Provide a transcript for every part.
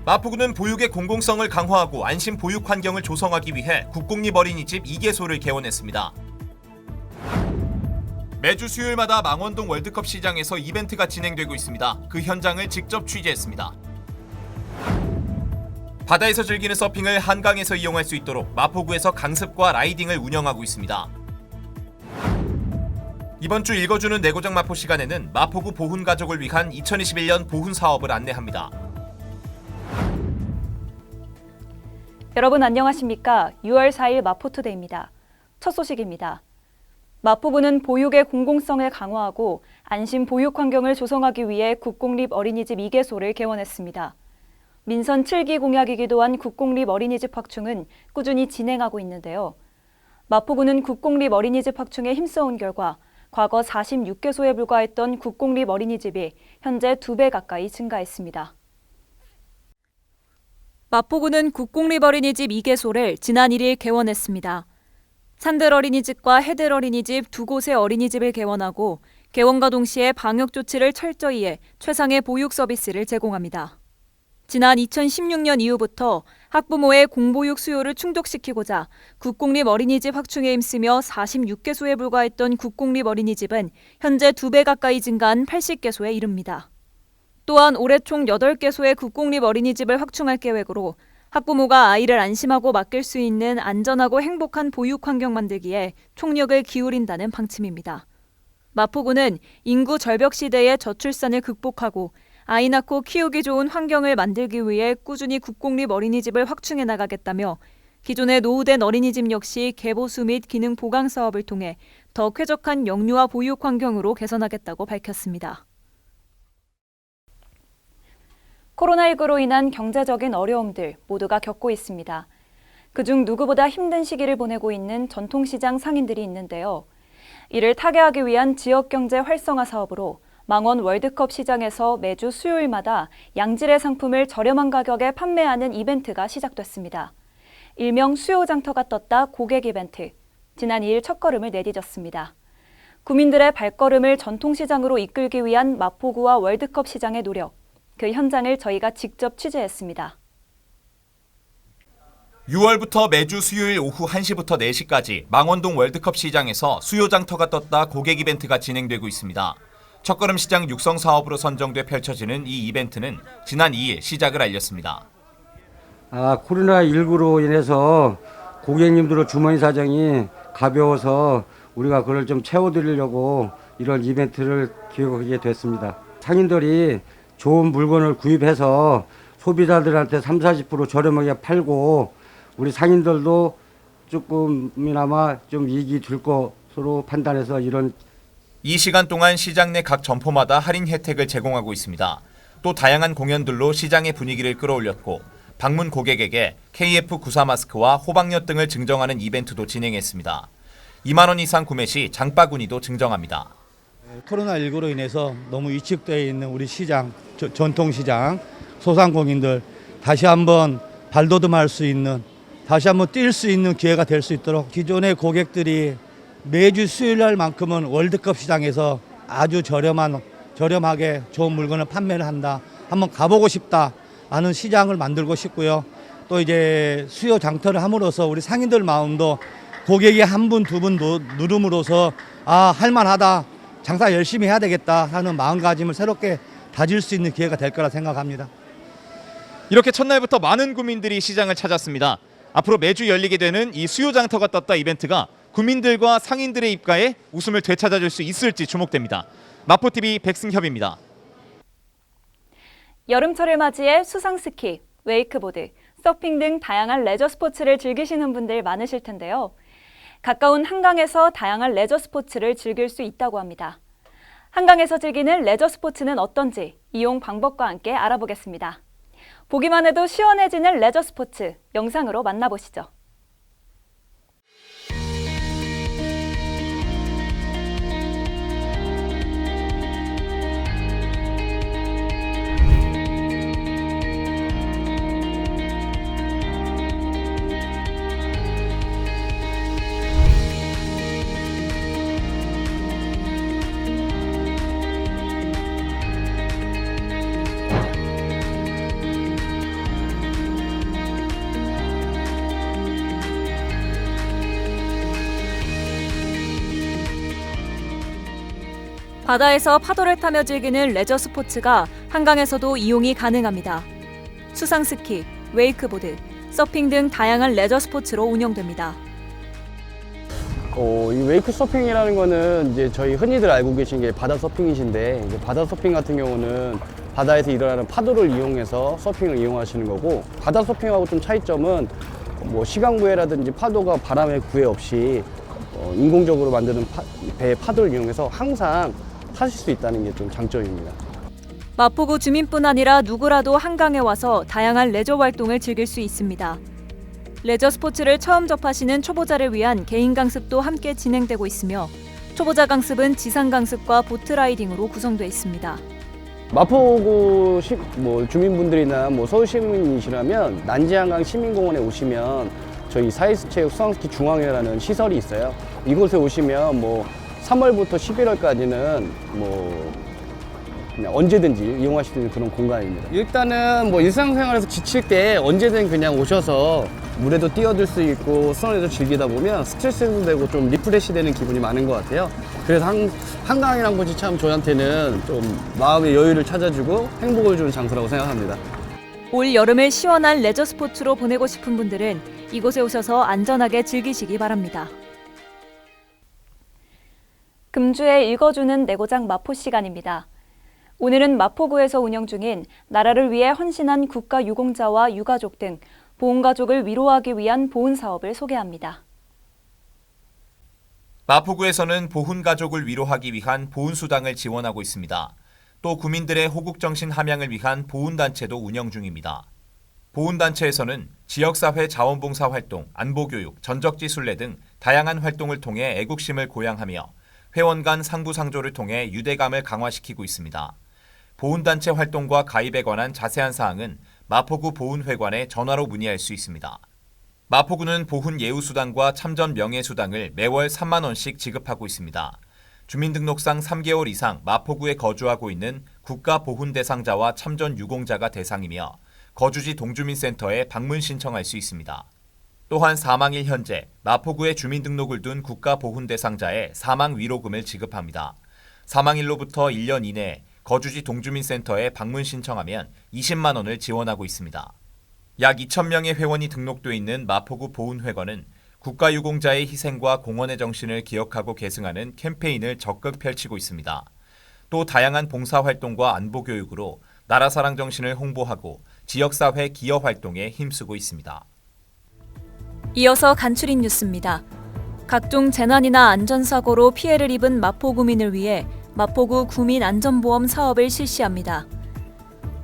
마포구는 보육의 공공성을 강화하고 안심 보육 환경을 조성하기 위해 국공립 어린이집 2개소를 개원했습니다. 매주 수요일마다 망원동 월드컵 시장에서 이벤트가 진행되고 있습니다. 그 현장을 직접 취재했습니다. 바다에서 즐기는 서핑을 한강에서 이용할 수 있도록 마포구에서 강습과 라이딩을 운영하고 있습니다. 이번 주 읽어주는 내고장 마포 시간에는 마포구 보훈 가족을 위한 2021년 보훈 사업을 안내합니다. 여러분 안녕하십니까? 6월 4일 마포투데이입니다. 첫 소식입니다. 마포구는 보육의 공공성을 강화하고 안심 보육 환경을 조성하기 위해 국공립 어린이집 2개소를 개원했습니다. 민선 7기 공약이기도 한 국공립 어린이집 확충은 꾸준히 진행하고 있는데요. 마포구는 국공립 어린이집 확충에 힘써온 결과 과거 46개소에 불과했던 국공립 어린이집이 현재 2배 가까이 증가했습니다. 마포구는 국공립 어린이집 2개소를 지난 1일 개원했습니다. 산들 어린이집과 해들 어린이집 두 곳의 어린이집을 개원하고 개원과 동시에 방역 조치를 철저히 해 최상의 보육 서비스를 제공합니다. 지난 2016년 이후부터 학부모의 공보육 수요를 충족시키고자 국공립 어린이집 확충에 힘쓰며 46개소에 불과했던 국공립 어린이집은 현재 2배 가까이 증가한 80개소에 이릅니다. 또한 올해 총 8개소의 국공립 어린이집을 확충할 계획으로 학부모가 아이를 안심하고 맡길 수 있는 안전하고 행복한 보육 환경 만들기에 총력을 기울인다는 방침입니다. 마포구는 인구 절벽 시대의 저출산을 극복하고 아이 낳고 키우기 좋은 환경을 만들기 위해 꾸준히 국공립 어린이집을 확충해 나가겠다며 기존의 노후된 어린이집 역시 개보수 및 기능 보강 사업을 통해 더 쾌적한 영유아 보육 환경으로 개선하겠다고 밝혔습니다. 코로나19로 인한 경제적인 어려움들 모두가 겪고 있습니다. 그중 누구보다 힘든 시기를 보내고 있는 전통시장 상인들이 있는데요. 이를 타개하기 위한 지역경제 활성화 사업으로 망원 월드컵 시장에서 매주 수요일마다 양질의 상품을 저렴한 가격에 판매하는 이벤트가 시작됐습니다. 일명 수요장터가 떴다 고객 이벤트. 지난 2일 첫걸음을 내디뎠습니다. 구민들의 발걸음을 전통시장으로 이끌기 위한 마포구와 월드컵 시장의 노력. 그 현장을 저희가 직접 취재했습니다. 6월부터 매주 수요일 오후 1시부터 4시까지 망원동 월드컵 시장에서 수요장터가 떴다 고객 이벤트가 진행되고 있습니다. 첫걸음 시장 육성 사업으로 선정돼 펼쳐지는 이 이벤트는 지난 2일 시작을 알렸습니다. 코로나19로 인해서 고객님들의 주머니 사정이 가벼워서 우리가 그걸 좀 채워드리려고 이런 이벤트를 기획하게 됐습니다. 상인들이 좋은 물건을 구입해서 소비자들한테 30-40% 저렴하게 팔고 우리 상인들도 조금이나마 좀 이익이 될 것으로 판단해서 이 시간 동안 시장 내 각 점포마다 할인 혜택을 제공하고 있습니다. 또 다양한 공연들로 시장의 분위기를 끌어올렸고 방문 고객에게 KF94 마스크와 호박엿 등을 증정하는 이벤트도 진행했습니다. 2만 원 이상 구매 시 장바구니도 증정합니다. 코로나19로 인해서 너무 위축되어 있는 우리 시장, 전통시장, 소상공인들 다시 한번 발돋움할 수 있는, 다시 한번 뛸 수 있는 기회가 될 수 있도록 기존의 고객들이 매주 수요일 날만큼은 월드컵 시장에서 아주 저렴하게 좋은 물건을 판매를 한다. 한번 가보고 싶다 하는 시장을 만들고 싶고요. 또 이제 수요 장터를 함으로써 우리 상인들 마음도 고객이 한 분, 두 분 누름으로써 할만하다. 장사 열심히 해야 되겠다 하는 마음가짐을 새롭게 다질 수 있는 기회가 될 거라 생각합니다. 이렇게 첫날부터 많은 구민들이 시장을 찾았습니다. 앞으로 매주 열리게 되는 이 수요장터가 떴다 이벤트가 구민들과 상인들의 입가에 웃음을 되찾아줄 수 있을지 주목됩니다. 마포TV 백승협입니다. 여름철을 맞이해 수상스키, 웨이크보드, 서핑 등 다양한 레저 스포츠를 즐기시는 분들 많으실 텐데요. 가까운 한강에서 다양한 레저 스포츠를 즐길 수 있다고 합니다. 한강에서 즐기는 레저 스포츠는 어떤지 이용 방법과 함께 알아보겠습니다. 보기만 해도 시원해지는 레저 스포츠 영상으로 만나보시죠. 바다에서 파도를 타며 즐기는 레저 스포츠가 한강에서도 이용이 가능합니다. 수상 스키, 웨이크보드, 서핑 등 다양한 레저 스포츠로 운영됩니다. 이 웨이크 서핑이라는 거는 이제 저희 흔히들 알고 계신 게 바다 서핑이신데, 이제 바다 서핑 같은 경우는 바다에서 일어나는 파도를 이용해서 서핑을 이용하시는 거고, 바다 서핑하고 좀 차이점은 뭐 시간 구애라든지 파도가 바람의 구애 없이 인공적으로 만드는 배의 파도를 이용해서 항상 타실 수 있다는 게 좀 장점입니다. 마포구 주민뿐 아니라 누구라도 한강에 와서 다양한 레저 활동을 즐길 수 있습니다. 레저 스포츠를 처음 접하시는 초보자를 위한 개인 강습도 함께 진행되고 있으며 초보자 강습은 지상 강습과 보트 라이딩으로 구성되어 있습니다. 마포구 주민분들이나 서울 시민이시라면 난지한강 시민공원에 오시면 저희 사이스체육 수상스키 중앙회라는 시설이 있어요. 이곳에 오시면 3월부터 11월까지는 그냥 언제든지 이용하실 수 있는 그런 공간입니다. 일단은 일상생활에서 지칠 때 언제든 그냥 오셔서 물에도 뛰어들 수 있고 수영에도 즐기다 보면 스트레스도 되고 좀 리프레시 되는 기분이 많은 것 같아요. 그래서 한강이란 곳이 참 저한테는 좀 마음의 여유를 찾아주고 행복을 주는 장소라고 생각합니다. 올 여름을 시원한 레저 스포츠로 보내고 싶은 분들은 이곳에 오셔서 안전하게 즐기시기 바랍니다. 금주에 읽어주는 내고장 마포 시간입니다. 오늘은 마포구에서 운영 중인 나라를 위해 헌신한 국가유공자와 유가족 등 보훈가족을 위로하기 위한 보훈사업을 소개합니다. 마포구에서는 보훈가족을 위로하기 위한 보훈수당을 지원하고 있습니다. 또 구민들의 호국정신 함양을 위한 보훈단체도 운영 중입니다. 보훈단체에서는 지역사회 자원봉사 활동, 안보교육, 전적지 순례 등 다양한 활동을 통해 애국심을 고양하며 회원 간 상부상조를 통해 유대감을 강화시키고 있습니다. 보훈단체 활동과 가입에 관한 자세한 사항은 마포구 보훈회관에 전화로 문의할 수 있습니다. 마포구는 보훈 예우수당과 참전 명예수당을 매월 3만 원씩 지급하고 있습니다. 주민등록상 3개월 이상 마포구에 거주하고 있는 국가보훈대상자와 참전 유공자가 대상이며 거주지 동주민센터에 방문 신청할 수 있습니다. 또한 사망일 현재 마포구에 주민등록을 둔 국가보훈대상자에 사망위로금을 지급합니다. 사망일로부터 1년 이내에 거주지 동주민센터에 방문 신청하면 20만 원을 지원하고 있습니다. 약 2,000명의 회원이 등록돼 있는 마포구 보훈회관은 국가유공자의 희생과 공헌의 정신을 기억하고 계승하는 캠페인을 적극 펼치고 있습니다. 또 다양한 봉사활동과 안보교육으로 나라사랑 정신을 홍보하고 지역사회 기여활동에 힘쓰고 있습니다. 이어서 간추린 뉴스입니다. 각종 재난이나 안전사고로 피해를 입은 마포구민을 위해 마포구 구민안전보험 사업을 실시합니다.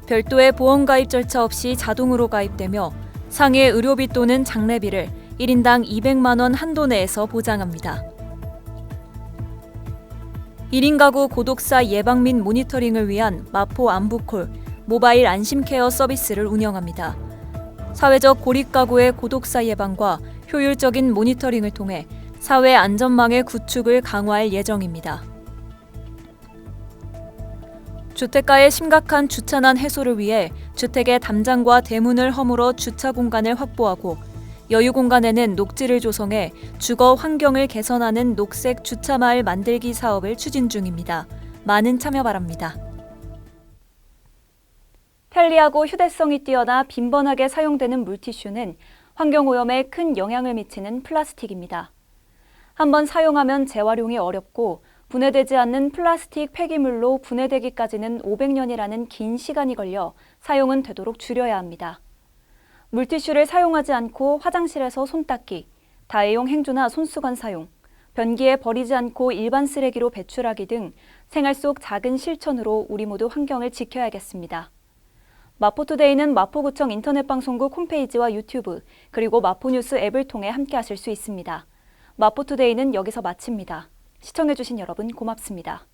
별도의 보험 가입 절차 없이 자동으로 가입되며 상해 의료비 또는 장례비를 1인당 200만 원 한도 내에서 보장합니다. 1인 가구 고독사 예방 및 모니터링을 위한 마포 안부콜 모바일 안심케어 서비스를 운영합니다. 사회적 고립 가구의 고독사 예방과 효율적인 모니터링을 통해 사회 안전망의 구축을 강화할 예정입니다. 주택가의 심각한 주차난 해소를 위해 주택의 담장과 대문을 허물어 주차 공간을 확보하고 여유 공간에는 녹지를 조성해 주거 환경을 개선하는 녹색 주차마을 만들기 사업을 추진 중입니다. 많은 참여 바랍니다. 편리하고 휴대성이 뛰어나 빈번하게 사용되는 물티슈는 환경오염에 큰 영향을 미치는 플라스틱입니다. 한번 사용하면 재활용이 어렵고 분해되지 않는 플라스틱 폐기물로 분해되기까지는 500년이라는 긴 시간이 걸려 사용은 되도록 줄여야 합니다. 물티슈를 사용하지 않고 화장실에서 손 닦기, 다회용 행주나 손수건 사용, 변기에 버리지 않고 일반 쓰레기로 배출하기 등 생활 속 작은 실천으로 우리 모두 환경을 지켜야겠습니다. 마포투데이는 마포구청 인터넷방송국 홈페이지와 유튜브, 그리고 마포뉴스 앱을 통해 함께하실 수 있습니다. 마포투데이는 여기서 마칩니다. 시청해주신 여러분 고맙습니다.